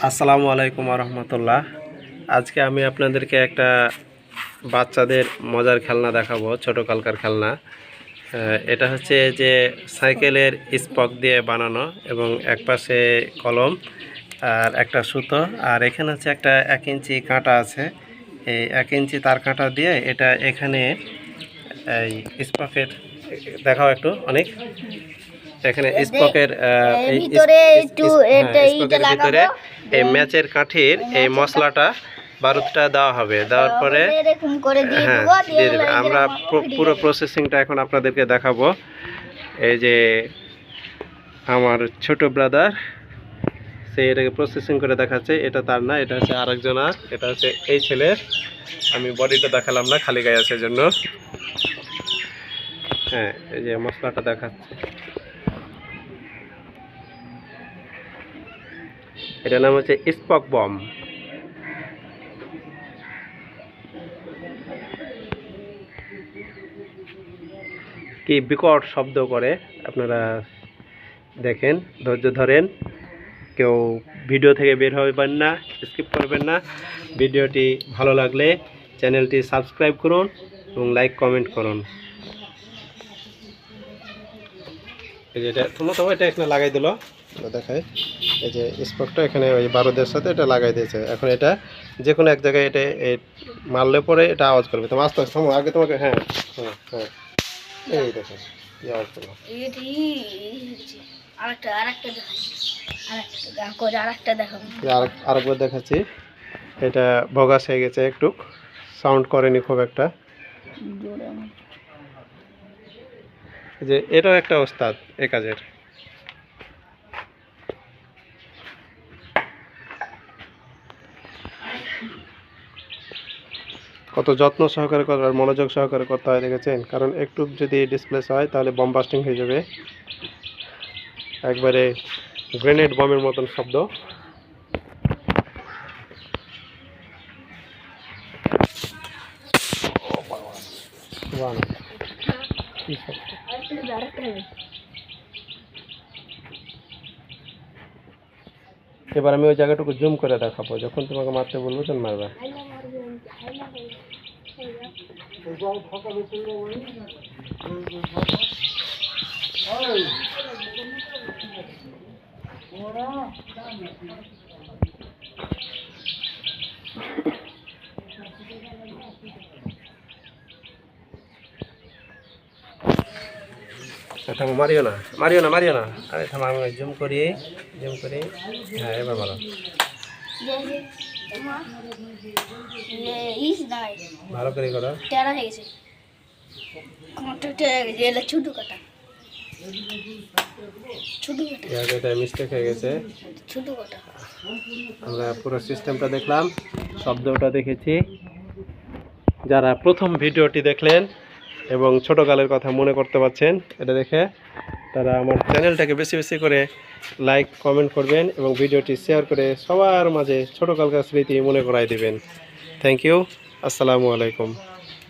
আসসালামু আলাইকুম রহমতুল্লাহ। আজকে আমি আপনাদেরকে একটা বাচ্চাদের মজার খেলনা দেখাবো, ছোটোকালকার খেলনা। এটা হচ্ছে যে সাইকেলের স্পক দিয়ে বানানো এবং এক পাশে কলম আর একটা সুতো, আর এখানে হচ্ছে একটা 1 ইঞ্চি কাঁটা আছে। এই 1 ইঞ্চি তার কাঁটা দিয়ে এটা এখানে এই স্পকের দেখাও একটু অনেক, এখানে স্পকের ভিতরে এই ম্যাচের কাঠির এই মশলাটা বারুদটা দেওয়া হবে, দেওয়ার পরে হ্যাঁ দিয়ে দেবে। আমরা পুরো প্রসেসিংটা এখন আপনাদেরকে দেখাবো। এই যে আমার ছোট ব্রাদার, সে এটাকে প্রসেসিং করে দেখাচ্ছে। এটা তার না, এটা হচ্ছে আরেকজনের, এটা হচ্ছে এই ছেলের। আমি বডিটা দেখালাম না, খালি গায়ে আছে জন্য। হ্যাঁ, এই যে মশলাটা দেখাচ্ছে, এটার নাম হচ্ছে স্পক বম। কি বিকট শব্দ করে, আপনারা দেখেন, ধৈর্য ধরেন, কেউ ভিডিও থেকে বের হবেন না, স্কিপ করবেন না। ভিডিওটি ভালো লাগলে চ্যানেলটি সাবস্ক্রাইব করুন এবং লাইক কমেন্ট করুন। এই যে এটা এটা এখানে লাগাই দিল, দেখায়। এই যে স্পকটা এখানে ওই বারুদের সাথে এটা লাগাই দিয়েছে। এখন এটা যে কোনো এক জায়গায় এটা মারলে পরে এটা আওয়াজ করবে। তোমার আস্তে আস্তে আগে তোমাকে, হ্যাঁ হ্যাঁ হ্যাঁ, এই দেখো আওয়াজ করবে। আরেকবার দেখাচ্ছি। এটা ভগাস হয়ে গেছে, একটু সাউন্ড করেনি খুব একটা। যে এটাও একটা ওস্তাদ এ কাজের। কত যত্ন সহকারে করার, মনোযোগ সহকারে করতে হয়, দেখেছেন? কারণ একটু যদি ডিসপ্লেস হয় তাহলে বম বাস্টিং হয়ে যাবে, একবারে গ্রেনেড বমের মতন শব্দ। এবার আমি ওই জায়গাটুকু জুম করে দেখাবো, যখন তোমাকে মারতে বলবো তখন মারবে। মারিও না, মারিও না, মারিও না। আরে থামা, আমি জুম করি, হ্যাঁ এবার মারো। ভালো করে করো। মিস্টেক হয়ে গেছে। আমরা পুরো সিস্টেমটা দেখলাম, শব্দটা দেখেছি। যারা প্রথম ভিডিওটি দেখলেন এবং ছোটোকালের কথা মনে করতে পারছেন এটা দেখে, তারা আমার চ্যানেলটাকে বেশি বেশি করে লাইক কমেন্ট করবেন এবং ভিডিওটি শেয়ার করে সবার মাঝে ছোটোকালকার স্মৃতি মনে করাই দিবেন। Thank you. আসসালামু আলাইকুম।